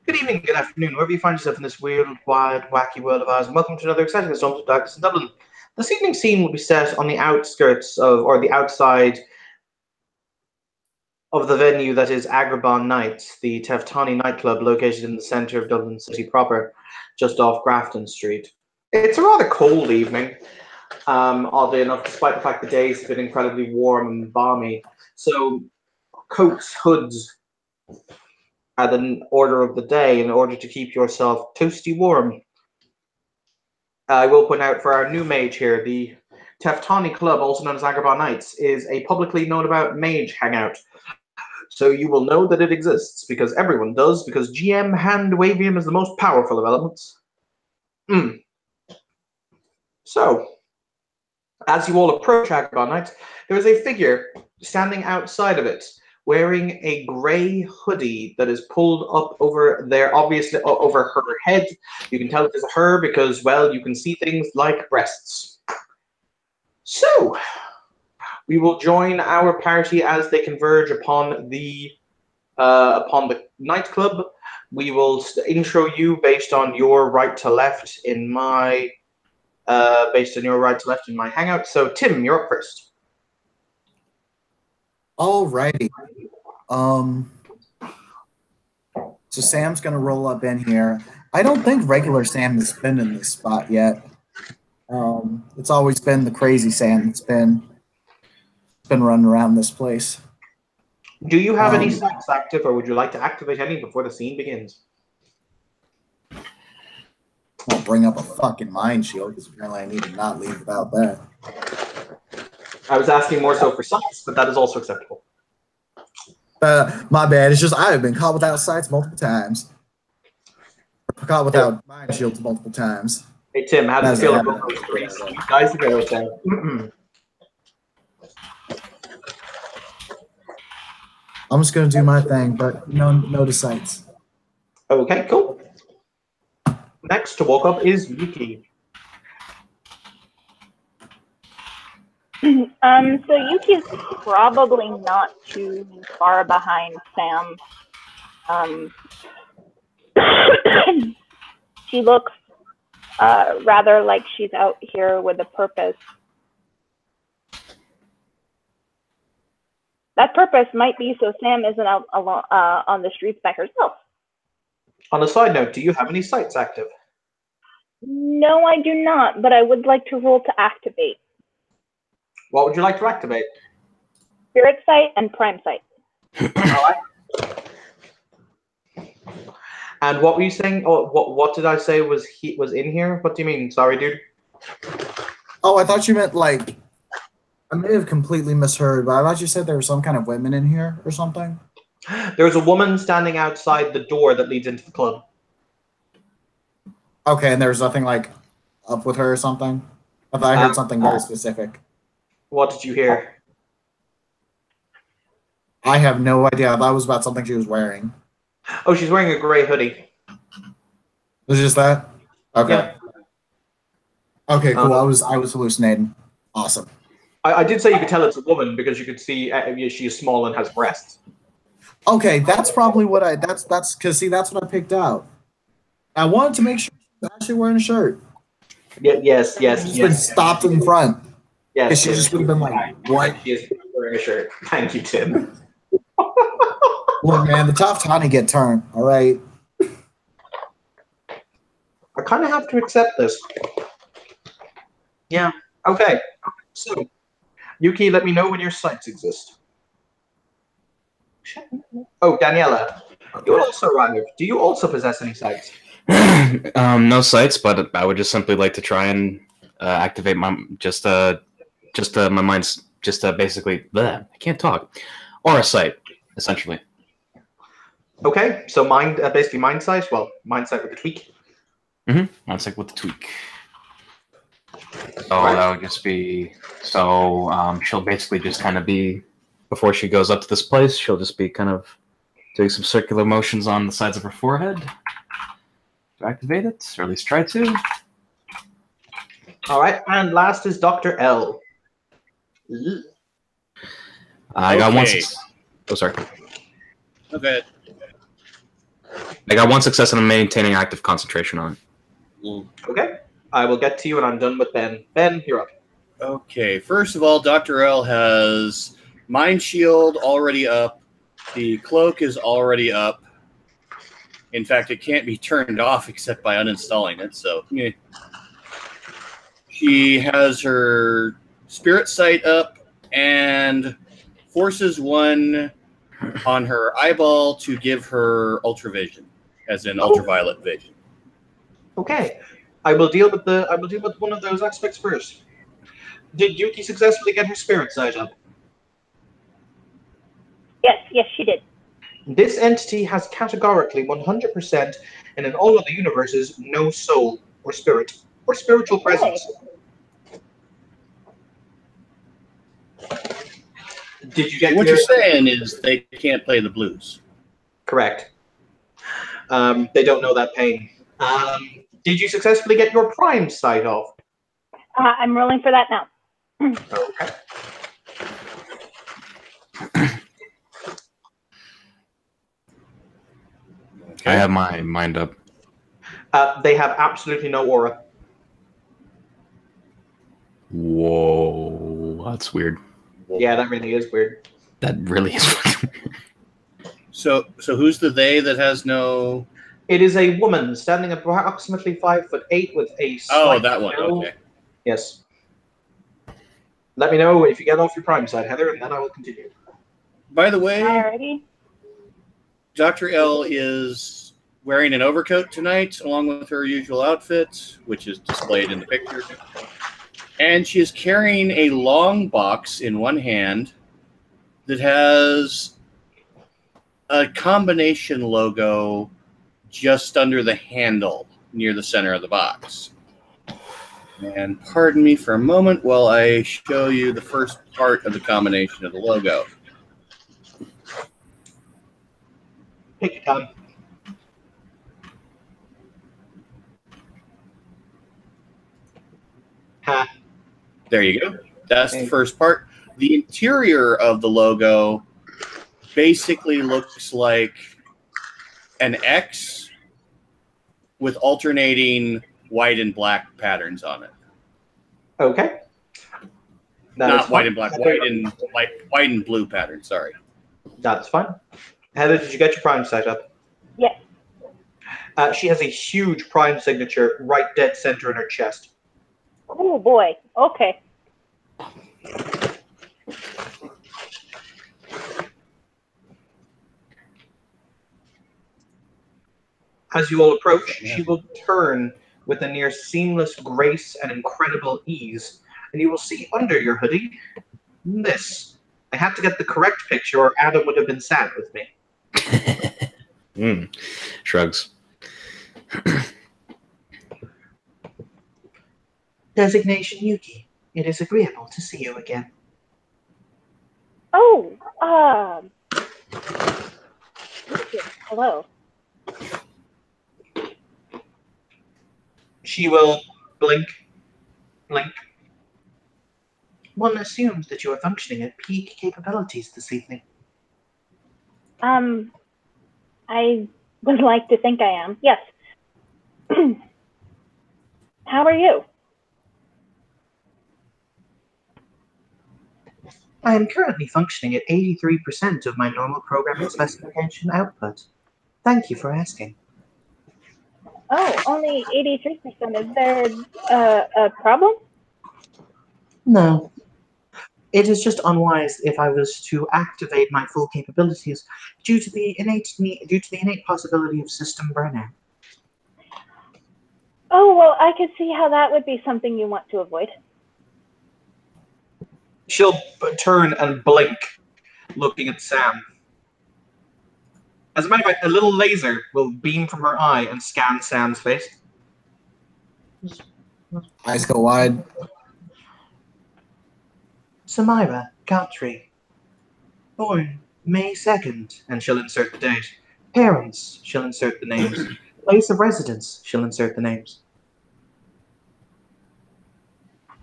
Good evening, good afternoon, wherever you find yourself in this weird, wide, wacky world of ours, and welcome to another exciting installment of Darkness in Dublin. This evening's scene will be set on the outskirts of, or the outside of the venue that is Agrabah Nights, the Teftani nightclub located in the centre of Dublin city proper, just off Grafton Street. It's a rather cold evening, oddly enough, despite the fact the days have been incredibly warm and balmy. So, coats, hoods, are the order of the day in order to keep yourself toasty warm. I will point out for our new mage here, the Teftani Club, also known as Agrabah Nights, is a publicly known about mage hangout. So you will know that it exists, because everyone does, because GM Hand Wavium is the most powerful of elements. So, as you all approach Agrabah Nights, there is a figure standing outside of it, wearing a grey hoodie that is pulled up over there, obviously over her head. You can tell it is her because, well, you can see things like breasts. So, we will join our party as they converge upon the nightclub. We will intro you based on your right to left in my hangout. So, Tim, you're up first. Alrighty. So Sam's gonna roll up in here. I don't think regular Sam has been in this spot yet. It's always been the crazy Sam that's been running around this place. Do you have any sites active, or would you like to activate any before the scene begins? I'll bring up a fucking mind shield because apparently I need to not leave without that. I was asking more so for sites, but that is also acceptable. My bad. It's just I have been caught without sights multiple times. Caught without mind shields multiple times. Hey Tim, how does it feel about those three? You guys are going to I'm just gonna do my thing, but no to sights. Okay, cool. Next to walk up is Yuki. So Yuki's probably not too far behind Sam. She looks rather like she's out here with a purpose. That purpose might be so Sam isn't out alone, on the streets by herself. On a side note, do you have any sites active? No, I do not, but I would like to roll to activate. What would you like to activate? Spirit Sight and Prime Sight. All right. And what were you saying? Oh, what did I say was in here? What do you mean? Sorry, dude. Oh, I thought you meant like I may have completely misheard, but I thought you said there were some kind of women in here or something. There's a woman standing outside the door that leads into the club. Okay, and there was nothing like up with her or something? I thought I heard something very specific. What did you hear? I have no idea. I thought it was about something she was wearing. Oh, she's wearing a gray hoodie. Was it just that? Okay. Yeah. Okay, cool. I was hallucinating. Awesome. I did say you could tell it's a woman because you could see she is small and has breasts. Okay, that's probably what that's because see that's what I picked out. I wanted to make sure she's actually wearing a shirt. Yeah, yes. She's been stopped in front. Yes. She just would have been like, "What?" She is wearing a shirt. Thank you, Tim. Look, man, the Teftani get turned. All right. I kind of have to accept this. Yeah. Okay. So, Yuki, let me know when your sites exist. Oh, Daniela, you also arrived. Do you also possess any sites? No sites, but I would just simply like to try and activate my my mind's basically bleh, I can't talk, or a site essentially. Okay, so basically mind sight. Well, mind sight with the tweak. Mind sight with the tweak. So that would just be she'll basically just kind of be before she goes up to this place. She'll just be kind of doing some circular motions on the sides of her forehead to activate it, or at least try to. All right, and last is Dr. L. I got one. Oh, sorry. Okay. I got one success and I'm maintaining active concentration on it. Okay. I will get to you when I'm done with Ben. Ben, you're up. Okay, first of all, Dr. L has Mind Shield already up. The cloak is already up. In fact, it can't be turned off except by uninstalling it, so... yeah. She has her Spirit Sight up and forces one on her eyeball to give her Ultravision, as in ultraviolet vision. Okay. I will deal with one of those aspects first. Did Yuki successfully get her spirit sight up? Yes, she did. This entity has categorically 100% and in all other universes no soul or spirit or spiritual presence. Did you get What you're saying is they can't play the blues. Correct. They don't know that pain. Did you successfully get your prime sight off? I'm rolling for that now. Okay. I have my mind up. They have absolutely no aura. Whoa, that's weird. Yeah, that really is weird. That really is fucking weird. So who's the they that has no... It is a woman standing approximately 5'8" with a slight that one, build. okay. Yes. Let me know if you get off your prime side, Heather, and then I will continue. By the way, Alrighty. Dr. L is wearing an overcoat tonight, along with her usual outfit, which is displayed in the picture. And she is carrying a long box in one hand that has a combination logo just under the handle near the center of the box. And pardon me for a moment while I show you the first part of the combination of the logo. Take your time. Ha. There you go. That's the first part. The interior of the logo basically looks like an X with alternating white and black patterns on it. Okay. Not white and black, white and blue patterns, sorry. That's fine. Heather, did you get your prime sight up? Yes. She has a huge prime signature right dead center in her chest. Oh boy. Okay. As you all approach, she will turn with a near seamless grace and incredible ease, and you will see under your hoodie this. I had to get the correct picture or Adam would have been sad with me. Shrugs. Designation Yuki. It is agreeable to see you again. Oh, hello. She will blink. One assumes that you are functioning at peak capabilities this evening. I would like to think I am. Yes. How are you? I am currently functioning at 83% of my normal programming specification output. Thank you for asking. Oh, only 83%. Is there a problem? No. It is just unwise if I was to activate my full capabilities due to the innate possibility of system burnout. Oh, well, I could see how that would be something you want to avoid. She'll turn and blink, looking at Sam. As a matter of fact, a little laser will beam from her eye and scan Sam's face. Eyes go wide. Samira Gowtry. Born May 2nd, and she'll insert the date. Parents, she'll insert the names. Place of residence, she'll insert the names.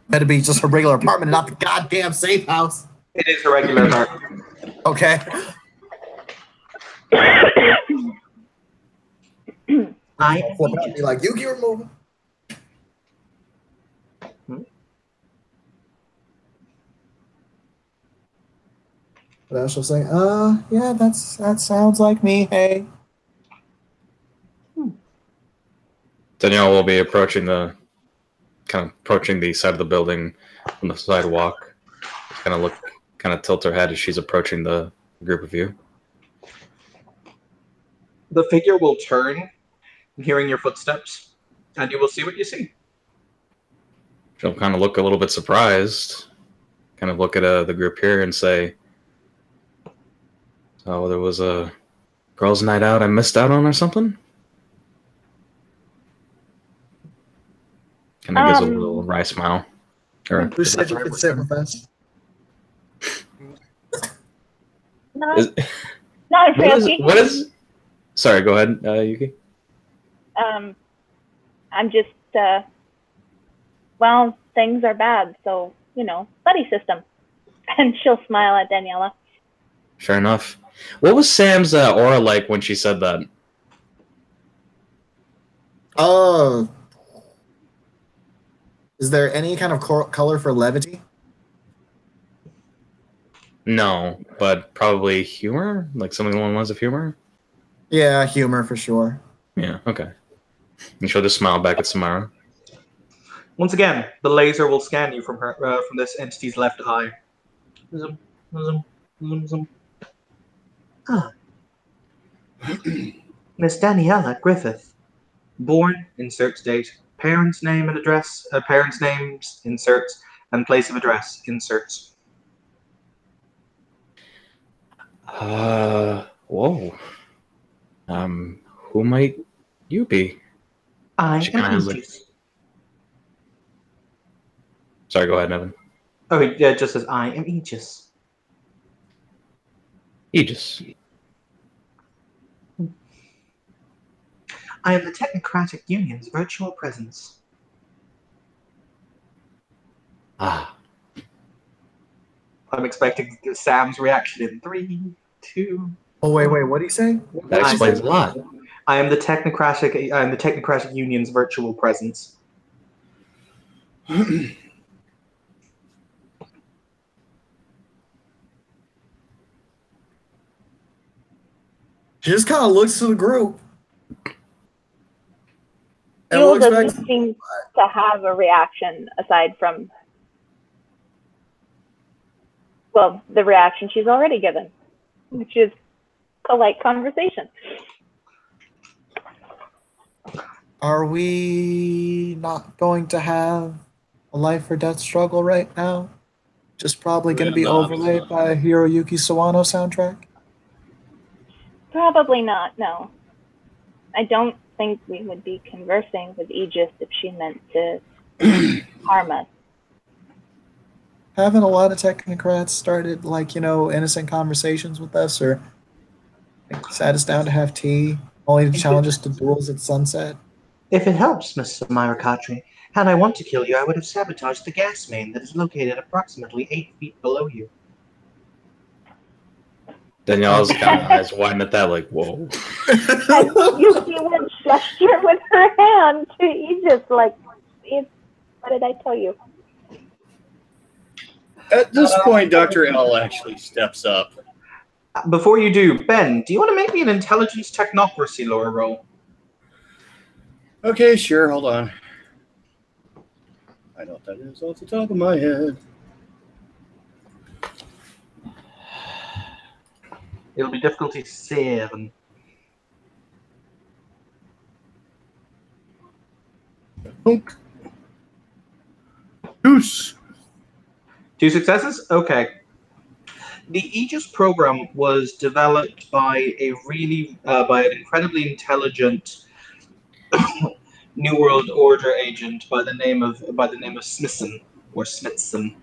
Better be just a regular apartment, not the goddamn safe house. It is a regular apartment. Okay. I I'll am flip it up and be Aegis. like, Yuki, we're moving. But I shall say, yeah, that sounds like me. Hey. Danielle will be approaching the side of the building from the sidewalk. Kind of tilt her head as she's approaching the group of you. The figure will turn, hearing your footsteps, and you will see what you see. She'll kind of look a little bit surprised, kind of look at the group here and say, "Oh, there was a girls' night out I missed out on or something?" Kind of gives a little wry smile. Or, Who said you could sit with us? Not really. What is? Sorry, go ahead, Yuki. I'm just, well, things are bad, so, buddy system. And she'll smile at Daniela. Fair enough. What was Sam's aura like when she said that? Is there any kind of color for levity? No, but probably humor? Like something along the lines of humor? Yeah, humor for sure. Yeah, okay. And she'll just smile back at Samara. Once again, the laser will scan you from this entity's left eye. Zoom, zoom, zoom, zoom. Ah. Miss Daniela Griffith. Born, inserts date. Parents' name and address. Parents' names, inserts. And place of address, inserts. Whoa. Who might you be? I She am kinda Aegis. Sorry, go ahead, Evan. Oh, yeah, it just says I am Aegis. Aegis. I am the Technocratic Union's virtual presence. Ah. I'm expecting Sam's reaction in 3, 2. Oh wait, what do you say? That explains a lot. I am the Technocratic Union's virtual presence. She just kind of looks to the group. And Yule looks back. doesn't seem to have a reaction aside from, well, the reaction she's already given, which is polite conversation. Are we not going to have a life or death struggle right now? Just probably going to be overlaid by a Hiroyuki Sawano soundtrack? Probably not, no. I don't think we would be conversing with Aegis if she meant to harm us. Haven't a lot of technocrats started, innocent conversations with us, or sat us down to have tea, only to challenge us to duels at sunset? If it helps, Miss Samira Khatri, had I want to kill you, I would have sabotaged the gas main that is located approximately 8 feet below you. Danielle's kind of eyes widen at that, like, whoa. Yuki would gesture with her hand to Aegis, like, what did I tell you? At this point, Dr. L actually steps up. Before you do, Ben, do you want to make me an intelligence technocracy lore roll? Okay, sure, hold on. I know what that is off the top of my head. It'll be difficulty 7. Goose. 2 successes? Okay. The Aegis program was developed by by an incredibly intelligent New World Order agent by the name of Smithson or Smithson,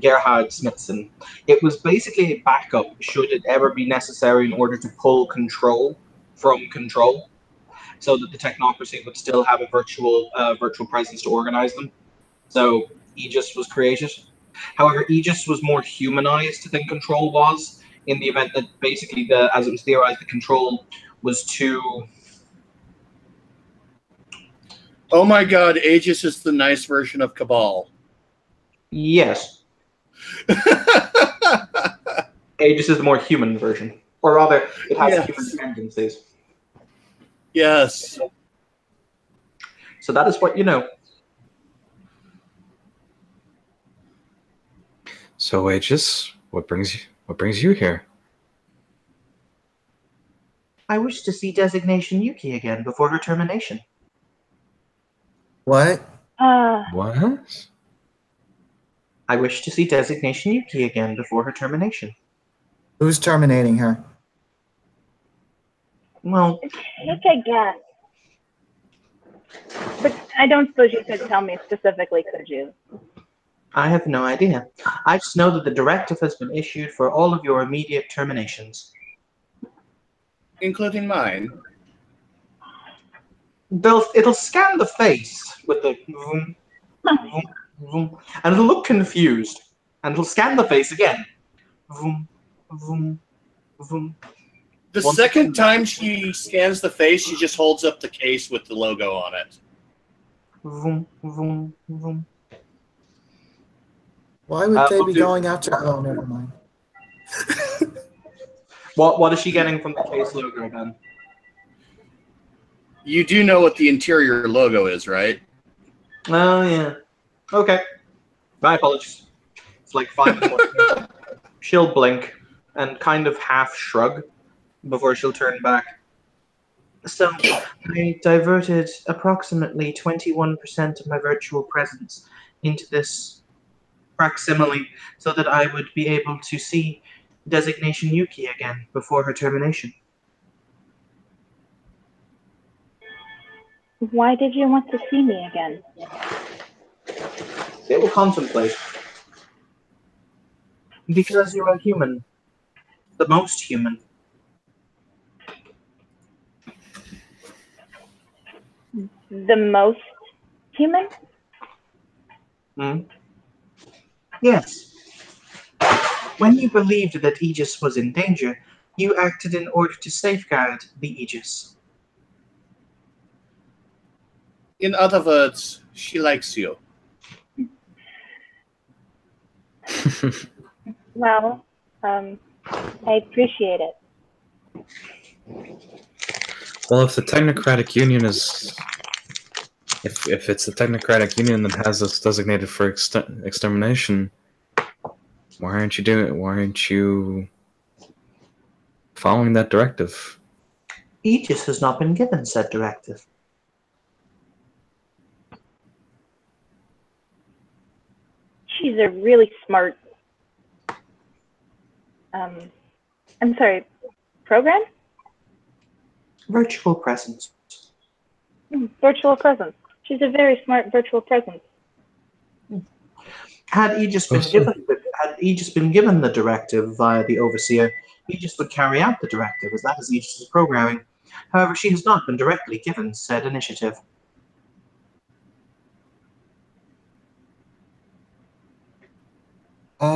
Gerhard Smithson. It was basically a backup should it ever be necessary in order to pull control from control, so that the technocracy would still have a virtual presence to organize them. So Aegis was created. However, Aegis was more humanized than Control was, in the event that basically, as it was theorized, the Control was too Oh my god, Aegis is the nice version of Cabal. Yes. Aegis is the more human version. Or rather, it has Yes. human tendencies. Yes. So that is what you know. So, Aegis, what brings you here? I wish to see Designation Yuki again before her termination. What? What? I wish to see Designation Yuki again before her termination. Who's terminating her? Well, Take a guess. But I don't suppose you could tell me specifically, could you? I have no idea. I just know that the directive has been issued for all of your immediate terminations. Including mine. It'll scan the face with the vroom, vroom, vroom, and it'll look confused. And it'll scan the face again. Vroom, vroom, vroom. The Once second again. time she scans the face, she just holds up the case with the logo on it. Vroom, vroom, vroom. Why would they we'll be do- going after? Oh, never mind. What is she getting from the case logo then? You do know what the interior logo is, right? Oh, yeah. Okay. My apologies. It's like 5 in the morning. She'll blink and kind of half shrug before she'll turn back. So, I diverted approximately 21% of my virtual presence into this facsimile so that I would be able to see Designation Yuki again before her termination. Why did you want to see me again? They will contemplate. Because you're a human. The most human. The most human? Hmm? Yes. When you believed that Aegis was in danger, you acted in order to safeguard the Aegis. In other words, she likes you. Well, I appreciate it. Well, if the Technocratic Union is, if it's the Technocratic Union that has us designated for extermination, why aren't you following that directive? Aegis has not been given said directive. She's a really smart, I'm sorry, program? Virtual presence. Virtual presence. She's a very smart virtual presence. Had Aegis been given the directive via the Overseer, Aegis would carry out the directive, as that is Aegis' programming. However, she has not been directly given said initiative.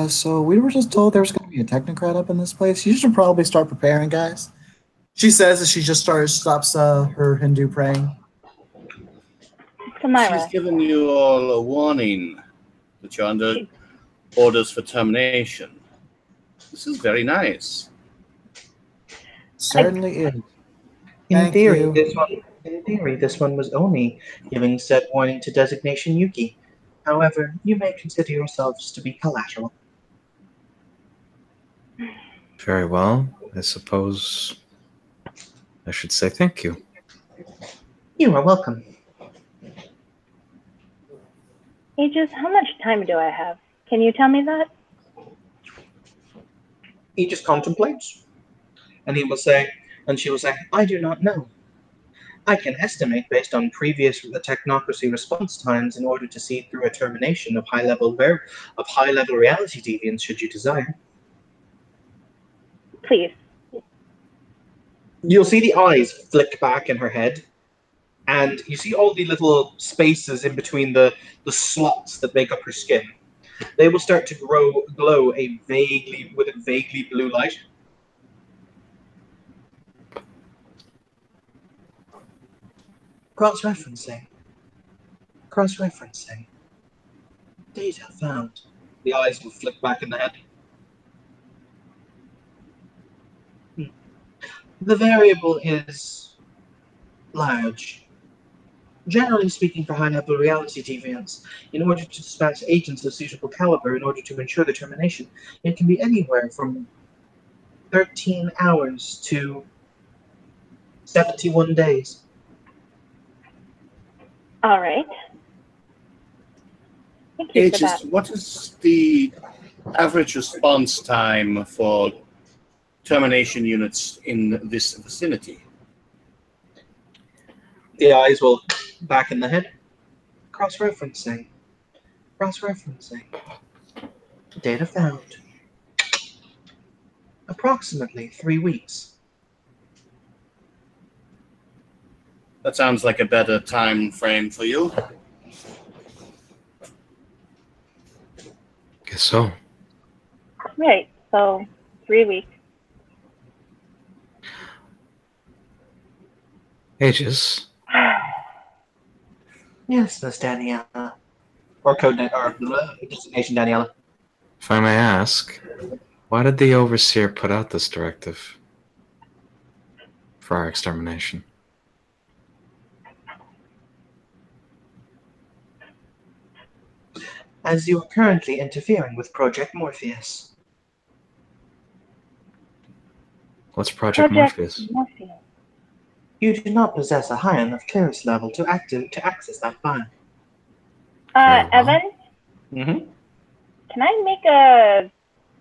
So we were just told there was going to be a technocrat up in this place. You should probably start preparing, guys. She says as she just stops her Hindu praying. Samira. She's given you all a warning that you're under orders for termination. This is very nice. Certainly is. In Thank theory, you. this one was only giving said warning to Designation Yuki. However, you may consider yourselves to be collateral. Very well. I suppose I should say thank you. You are welcome. Aegis, how much time do I have? Can you tell me that? He just contemplates, and she will say, I do not know. I can estimate based on previous technocracy response times in order to see through a termination of high-level reality deviance should you desire. Please. You'll see the eyes flick back in her head, and you see all the little spaces in between the slots that make up her skin. They will start to glow with a vaguely blue light. Cross-referencing. Cross-referencing. Data found. The eyes will flick back in the head. The variable is large. Generally speaking, for high-level reality deviance, in order to dispatch agents of suitable caliber in order to ensure the termination, it can be anywhere from 13 hours to 71 days. All right. Thank you for that. Aegis, what is the average response time for termination units in this vicinity? The eyes will back in the head. Cross-referencing. Cross-referencing. Data found. Approximately 3 weeks. That sounds like a better time frame for you. Guess so. Right. So 3 weeks. Aegis, Yes, Miss Daniela. Or designation Daniela. if I may ask, why did the Overseer put out this directive for our extermination? As you are currently interfering with Project Morpheus. What's Project Morpheus? Morpheus. You do not possess a high enough clearance level to access that file. Very well. Evan, Mm-hmm. can I make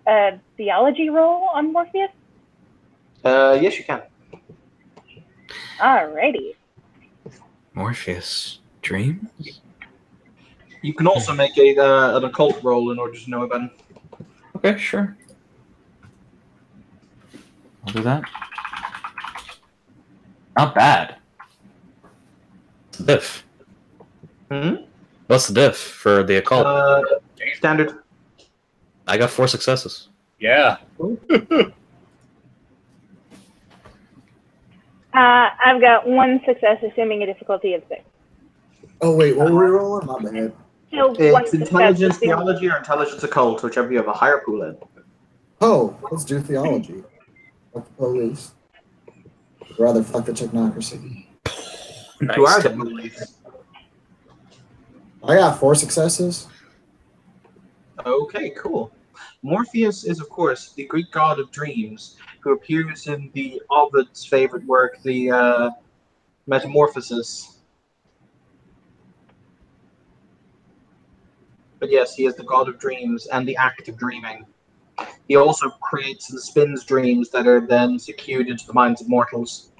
a theology roll on Morpheus? Yes, you can. Alrighty. Morpheus. Dreams? You can also make an occult roll in order to know about him. Okay, sure. I'll do that. Not bad. What's the diff? Hmm? What's the diff for the occult? Standard. I got 4 successes. Yeah. I've got 1 success, assuming a difficulty of 6. Oh wait, what were we rolling? My bad. So 1 It's success, intelligence, assuming- theology, or intelligence occult, whichever you have a higher pool in. Oh, let's do theology. Fuck the police. Rather fuck the technocracy. Nice. Who are the police? I got 4 successes. Okay, cool. Morpheus is, of course, the Greek god of dreams, who appears in the Ovid's favorite work, the Metamorphosis. But yes, he is the god of dreams and the act of dreaming. He also creates and spins dreams that are then secured into the minds of mortals.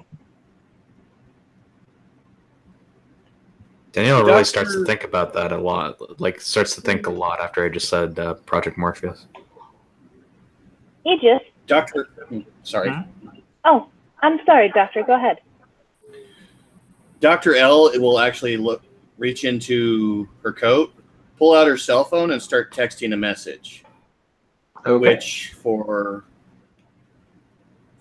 Danielle really Doctor- starts to think about that a lot. Like, starts to think a lot after I just said Project Morpheus. Aegis. Doctor, sorry. Oh, I'm sorry, Doctor. Go ahead. Dr. L will actually reach into her coat, pull out her cell phone, and start texting a message. Okay. Which, for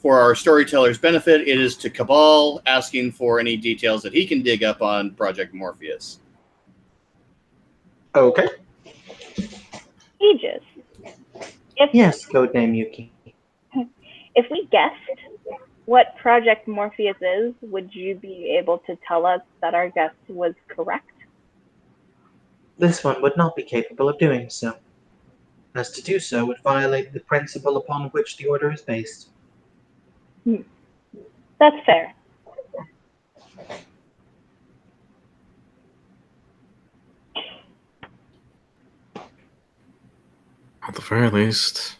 our storyteller's benefit, it is to Cabal, asking for any details that he can dig up on Project Morpheus. Okay. Aegis. Yes, codename Yuki. If we guessed what Project Morpheus is, would you be able to tell us that our guess was correct? This one would not be capable of doing so, as to do so would violate the principle upon which the order is based. That's fair. At the very least,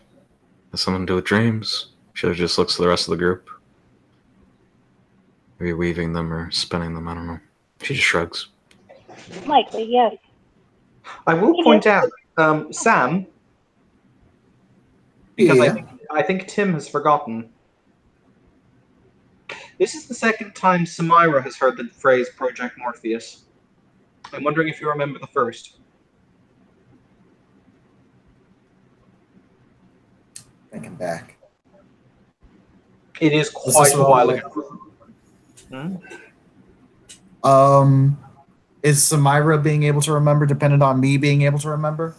has something to do with dreams. Should have just looks to the rest of the group. Maybe weaving them or spinning them, I don't know. She just shrugs. Likely, yes. I will point out, Sam, because Yeah. I think Tim has forgotten. This is the second time Samira has heard the phrase Project Morpheus. I'm wondering if you remember the first. Thinking back. It is Was quite this a while like- ago. Hmm? Is Samira being able to remember dependent on me being able to remember?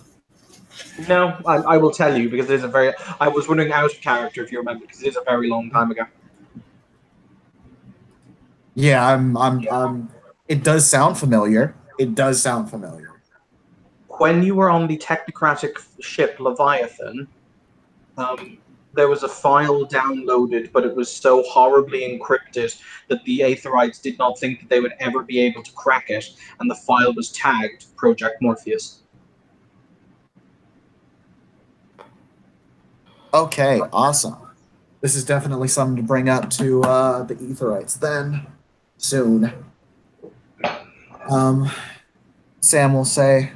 No, I will tell you because it is a very. I was wondering out of character if you remember because it is a very long time ago. Yeah, I'm. It does sound familiar. It does sound familiar. When you were on the technocratic ship Leviathan, there was a file downloaded, but it was so horribly encrypted that the Aetherites did not think that they would ever be able to crack it, and the file was tagged Project Morpheus. Okay, awesome. This is definitely something to bring up to the Aetherites then soon. Sam will say,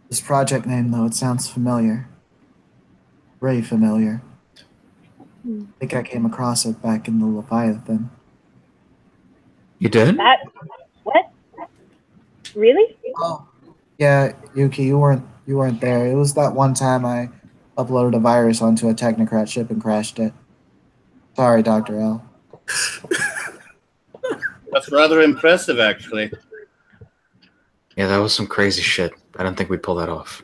this project name, though, it sounds familiar. Very familiar. I think I came across it back in the Leviathan. You did? That what? Really? Oh, yeah, Yuki, you weren't there. It was that one time I uploaded a virus onto a technocrat ship and crashed it. Sorry, Dr. L. That's rather impressive, actually. Yeah, that was some crazy shit. I don't think we'd pull that off.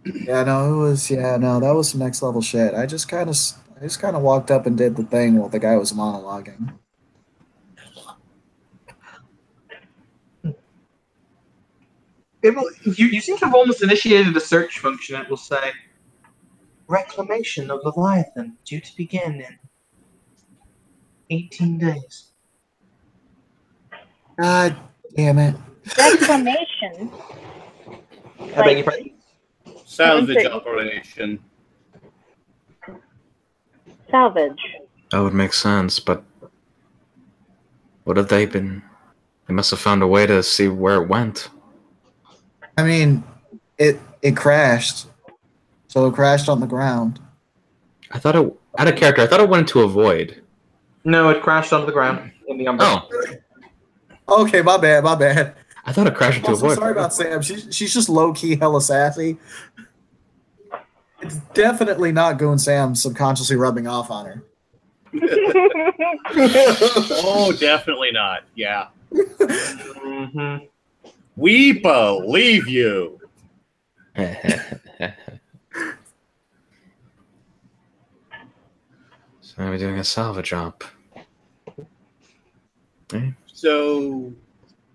Yeah, no, that was some next level shit. I just kind of walked up and did the thing while the guy was monologuing. You seem to have almost initiated a search function. It will say, reclamation of Leviathan due to begin in 18 days. God damn it. Reclamation. I beg your pardon? Salvage operation. Salvage. That would make sense, but what have they been? They must have found a way to see where it went. I mean, it crashed. So it crashed on the ground. I thought it out of character. I thought it went into a void. No, it crashed onto the ground in the umbrella. Oh, Okay, my bad. I thought it crashed into a Also, void. sorry about Sam. She's just low key hella sassy. It's definitely not Goon Sam subconsciously rubbing off on her. Oh, definitely not. Yeah. Mm-hmm. We believe you. So now we're doing a salvage op. Okay. So,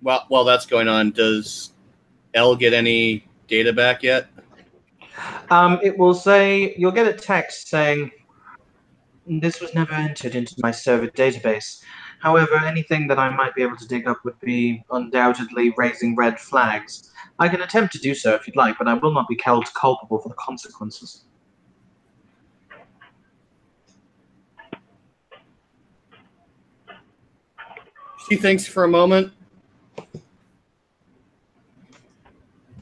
while that's going on, does L get any data back yet? It will say, you'll get a text saying, this was never entered into my server database. However, anything that I might be able to dig up would be undoubtedly raising red flags. I can attempt to do so if you'd like, but I will not be held culpable for the consequences. She thinks for a moment,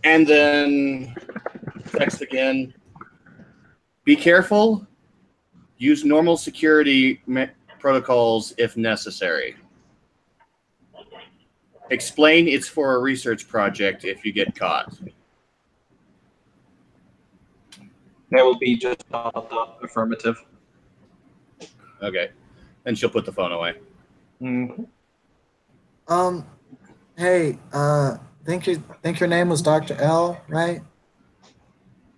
and then text again. Be careful. Use normal security protocols if necessary. Explain it's for a research project if you get caught. There will be just affirmative. Okay. Then she'll put the phone away. Mm-hmm. Hey, think your name was Dr. L, right?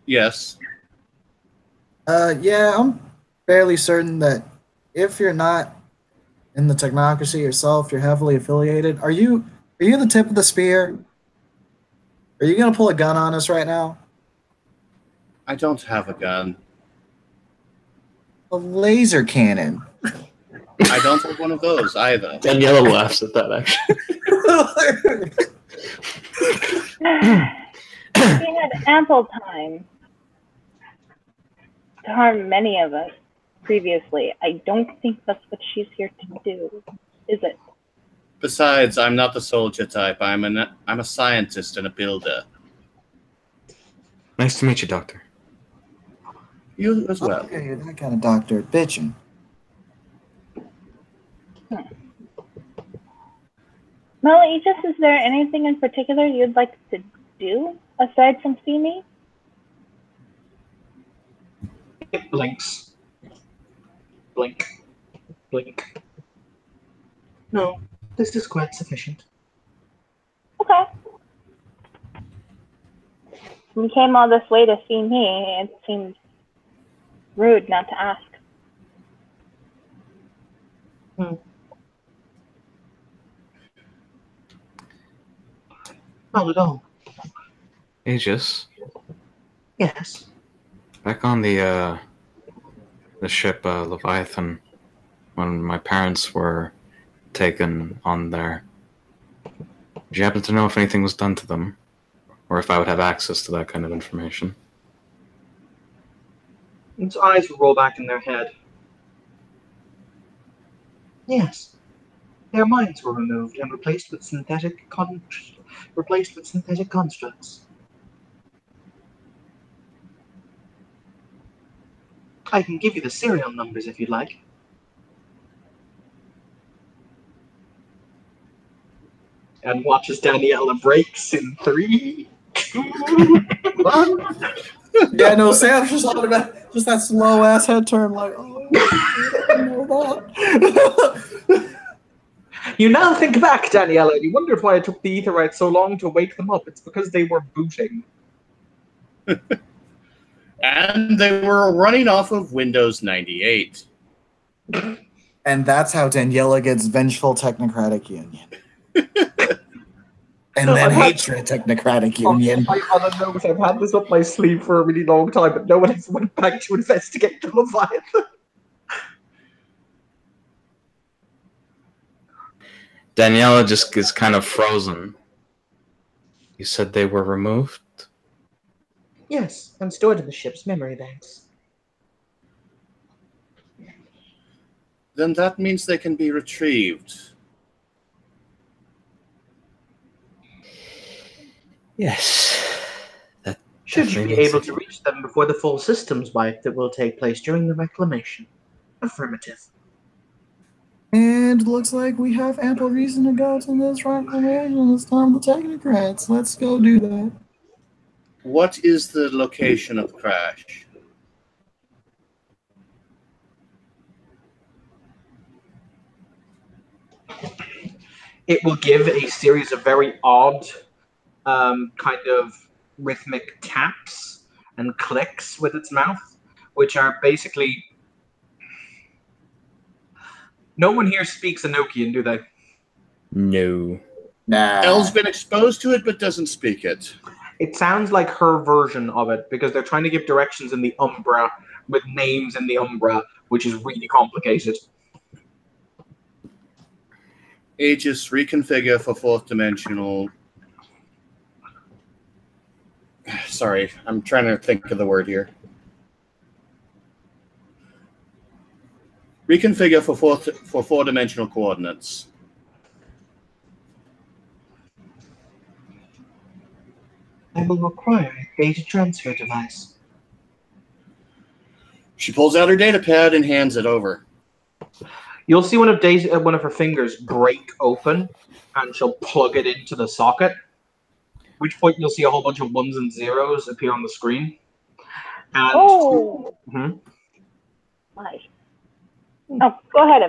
Yes. Yeah, I'm fairly certain that if you're not in the technocracy yourself, you're heavily affiliated. Are you the tip of the spear? Are you gonna pull a gun on us right now? I don't have a gun. A laser cannon. I don't have one of those either. Daniela laughs at that, actually. She had ample time to harm many of us previously. I don't think that's what she's here to do, is it? Besides, I'm not the soldier type. I'm a scientist and a builder. Nice to meet you, Doctor. You as well. Okay, you're that kind of doctor. Bitching. Melanie, is there anything in particular you'd like to do aside from see me? It blinks. Blink. Blink. No. This is quite sufficient. Okay. You came all this way to see me. It seems rude not to ask. Not at all. Aegis, Yes. back on the ship Leviathan, when my parents were taken on there, did you happen to know if anything was done to them? Or if I would have access to that kind of information? Its eyes will roll back in their head. Yes. Their minds were removed and replaced with synthetic constructs. I can give you the serial numbers if you'd like. And watches Daniela breaks in 3, 2, 1. Yeah, no, Sam's just just that slow ass head turn, like, oh, I didn't know that. You now think back, Daniela, and you wondered why it took the Aetherytes so long to wake them up. It's because they were booting. And they were running off of Windows 98. And that's how Daniela gets vengeful technocratic union. And No, then I've had- hatred technocratic union. I've had this up my sleeve for a really long time, but no one has went back to investigate the Leviathan. Daniela just is kind of frozen. You said they were removed? Yes, and stored in the ship's memory banks. Then that means they can be retrieved. Yes. That Should you be definitely able makes to reach them before the full systems wipe that will take place during the reclamation. Affirmative. And it looks like we have ample reason to go to this reclamation. It's time the technocrats. Let's go do that. What is the location of the crash? It will give a series of very odd kind of rhythmic taps and clicks with its mouth, which are basically... No one here speaks Enochian, do they? No. Nah. Elle's been exposed to it but doesn't speak it. It sounds like her version of it, because they're trying to give directions in the Umbra with names in the Umbra, which is really complicated. Aegis reconfigure for fourth dimensional. Sorry, I'm trying to think of the word here. Reconfigure for four-dimensional coordinates. I will require a data transfer device. She pulls out her data pad and hands it over. You'll see one of her fingers break open, and she'll plug it into the socket. At which point you'll see a whole bunch of ones and zeros appear on the screen. And Oh, nice. Oh, go ahead,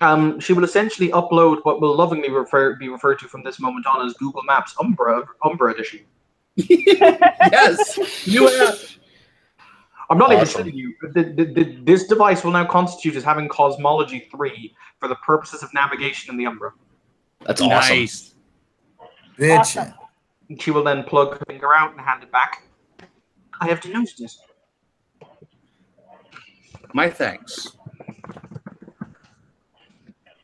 Evan. she will essentially upload what will lovingly be referred to from this moment on as Google Maps Umbra Edition. Yes, you have. I'm not even Awesome. kidding you. This device will now constitute as having Cosmology 3 for the purposes of navigation in the Umbra. That's awesome. Nice. Bitchin'. She will then plug her finger out and hand it back. I have denoted it. My thanks.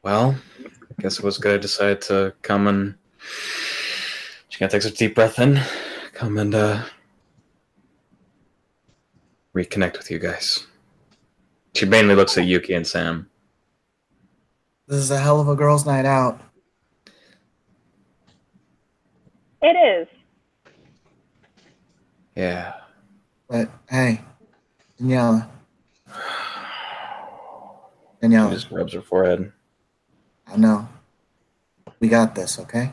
Well, I guess it was good I decided to come and... She gotta take a deep breath in. Come and reconnect with you guys. She mainly looks at Yuki and Sam. This is a hell of a girls' night out. It is. Yeah. But hey, Daniela. She Daniela, just rubs her forehead. I know. We got this, okay?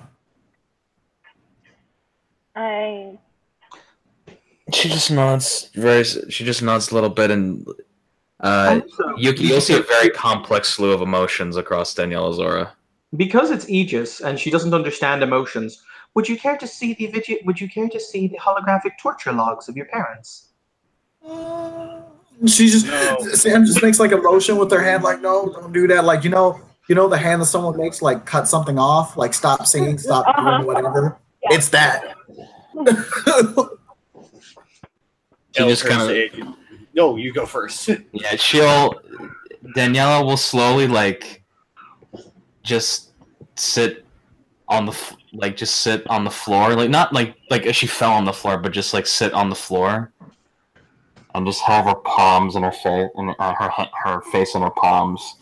She just nods she just nods a little bit, and Also, Yuki, you'll see a very complex slew of emotions across Daniela's aura. Because it's Aegis and she doesn't understand emotions, would you care to see the video? Would you care to see the holographic torture logs of your parents? She just No. Sam just makes like a motion with her hand, like, no, don't do that. Like, you know the hand that someone makes, like cut something off, like stop singing, stop doing whatever. Yeah. It's that. She Elle just turns kind to of Aegis. No, you go first. yeah. Daniela will slowly just sit on the sit on the floor, like not like as she fell on the floor, but just like sit on the floor. And just have her palms in her face, and her face in her palms,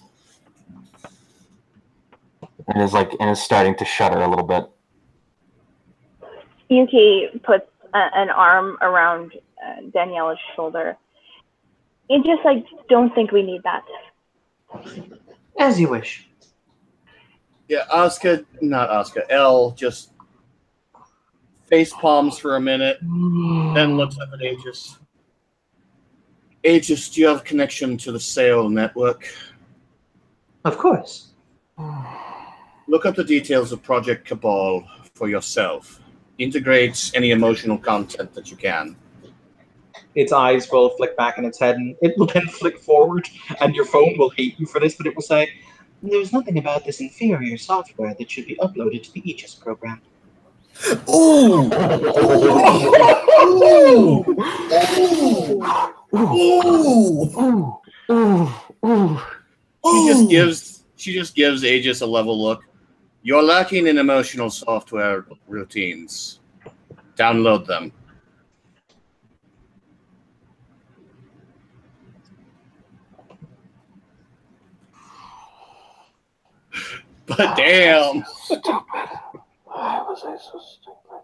and is starting to shudder a little bit. Yuki puts an arm around Daniela's shoulder. And just don't think we need that. As you wish. Yeah, Elle just face palms for a minute, then looks up at Aegis. Aegis, do you have a connection to the SAIL network? Of course. Look up the details of Project Cabal for yourself. Integrate any emotional content that you can. Its eyes will flick back in its head, and it will then flick forward, and your phone will hate you for this, but it will say, "There's nothing about this inferior software that should be uploaded to the Aegis program." Ooh! She just gives Aegis a level look. You're lacking in emotional software routines. Download them. But damn. Why was I so stupid?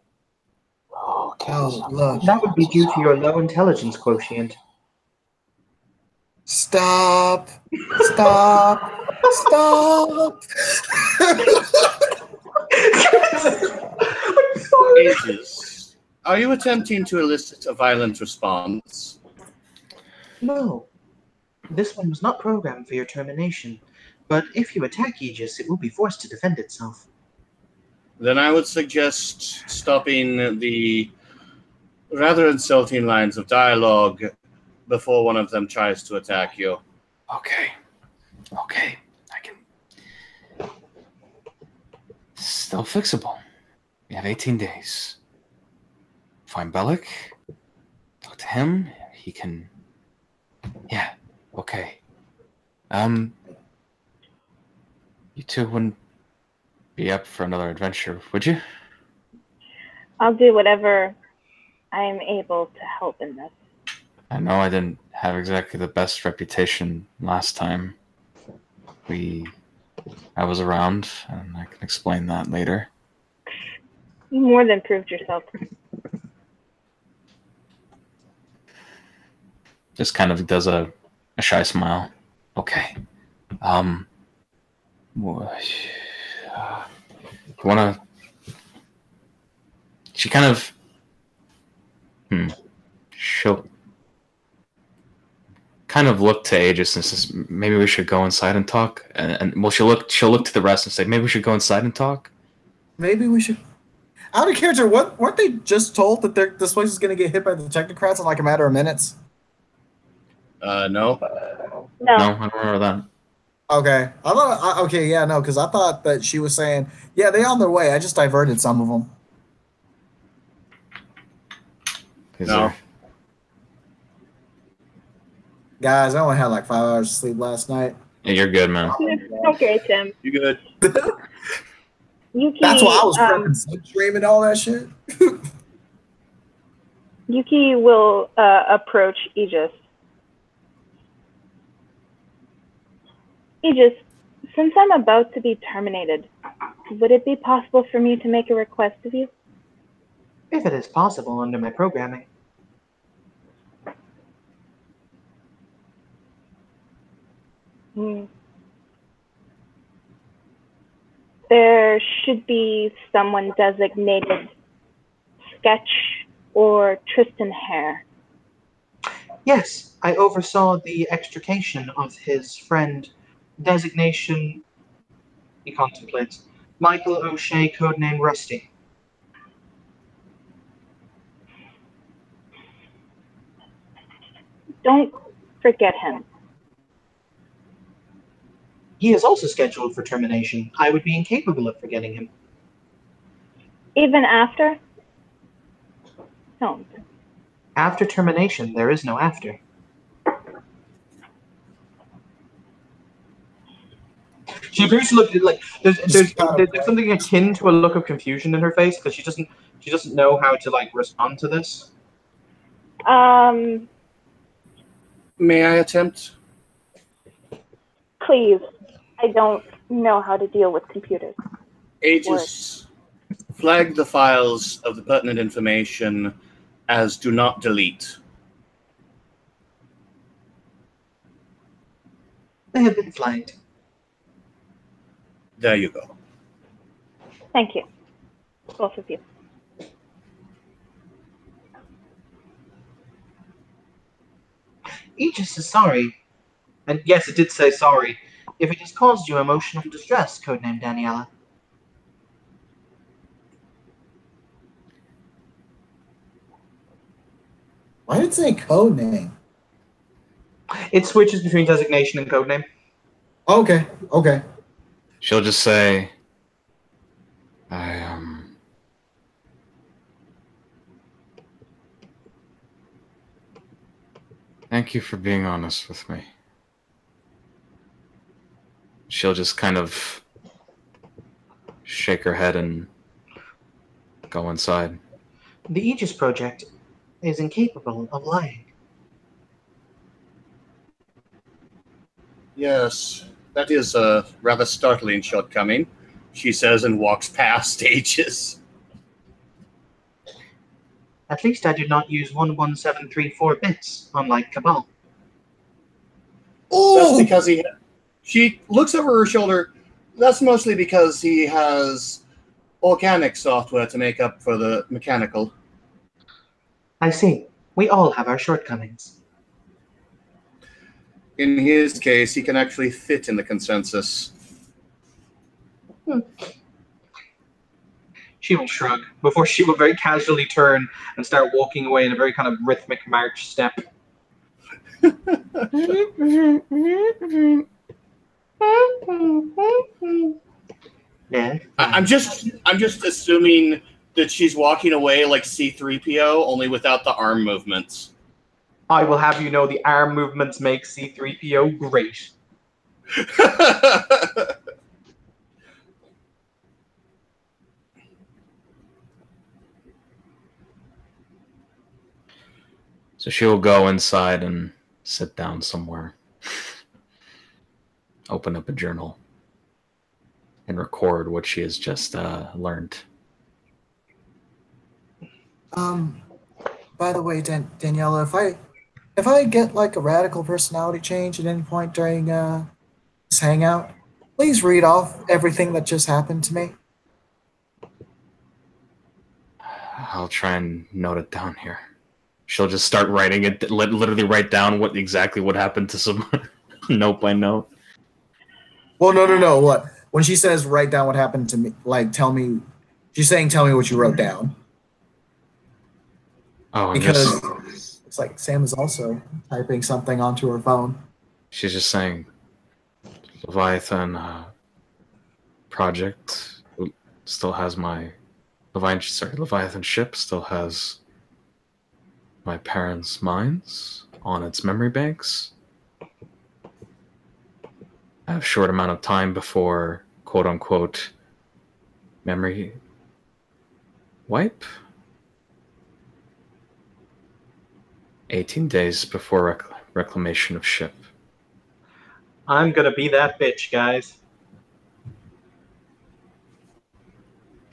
Okay. Oh, look. That would be due to your low intelligence quotient. Stop. Stop. Stop. Aegis, are you attempting to elicit a violent response? No. This one was not programmed for your termination, but if you attack Aegis, it will be forced to defend itself. Then I would suggest stopping the rather insulting lines of dialogue before one of them tries to attack you. Okay. I can. Still fixable. We have 18 days. Find Bellic. Talk to him. He can. Yeah. Okay. You two wouldn't be up for another adventure, would you? I'll do whatever I am able to help in this. I know I didn't have exactly the best reputation last time. I was around, and I can explain that later. You more than proved yourself. Just kind of does a shy smile. Okay. Wanna? She kind of. She'll kind of look to Aegis and says, "Maybe we should go inside and talk." And well, she'll look to the rest and say, "Maybe we should go inside and talk." Maybe we should. Out of character, weren't they just told that this place is going to get hit by the technocrats in like a matter of minutes? No. No, No. I don't remember that. Okay. Because I thought that she was saying, yeah, they're on their way. I just diverted some of them. No. Guys, I only had like 5 hours of sleep last night. Yeah, you're good, man. Okay, Tim. You good? Yuki, That's why I was freaking sleep streaming all that shit. Yuki will approach Aegis. Aegis, since I'm about to be terminated, would it be possible for me to make a request of you? If it is possible under my programming. There should be someone designated Sketch or Tristan Hare. Yes, I oversaw the extrication of his friend. Designation He contemplates. Michael O'Shea, codename Rusty. Don't forget him. He is also scheduled for termination. I would be incapable of forgetting him. Even after? Don't. After termination, there is no after. She appears to look like there's something akin to a look of confusion in her face because she doesn't know how to like respond to this. May I attempt? Please. I don't know how to deal with computers. Aegis, flag the files of the pertinent information as do not delete. They have been flagged. There you go. Thank you. Both of you. Aegis is sorry. And yes, it did say sorry. If it has caused you emotional distress, codename Daniela. Why did it say code name? It switches between designation and codename. Okay, okay. She'll just say, thank you for being honest with me. She'll just kind of shake her head and go inside. The Aegis Project is incapable of lying. Yes, that is a rather startling shortcoming, she says and walks past Aegis. At least I do not use 11734 bits, unlike Cabal. That's because she looks over her shoulder. That's mostly because he has organic software to make up for the mechanical. I see. We all have our shortcomings. In his case, he can actually fit in the consensus. She will shrug before she will very casually turn and start walking away in a very kind of rhythmic march step. Yeah. I'm just assuming that she's walking away like C-3PO, only without the arm movements. I will have you know the arm movements make C-3PO great. So she'll go inside and sit down somewhere. Open up a journal and record what she has just learned. By the way, Daniela, if I get like a radical personality change at any point during this hangout, please read off everything that just happened to me. I'll try and note it down here. She'll just start writing it, literally write down exactly what happened to someone, note by note. Well, no. What? When she says write down what happened to me, like tell me, she's saying tell me what you wrote down. Oh, because it's like Sam is also typing something onto her phone. She's just saying, Leviathan project still has my Leviathan ship still has my parents' minds on its memory banks. I have a short amount of time before quote unquote memory wipe. 18 days before reclamation of ship. I'm gonna be that bitch, guys.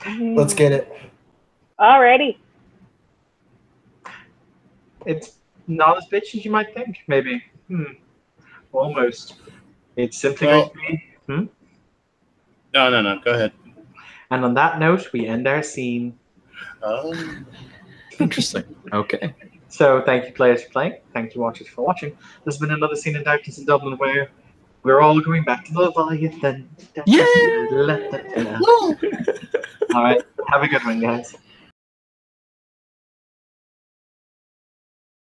Let's get it. Alrighty. It's not as bitchy as you might think, maybe. Almost. It's simply going to be... No. Go ahead. And on that note, we end our scene. Interesting. Okay. So thank you, players, for playing. Thank you, watchers, for watching. There's been another scene in Darkness in Dublin where We're all going back to Leviathan. Yeah! All right. Have a good one, guys.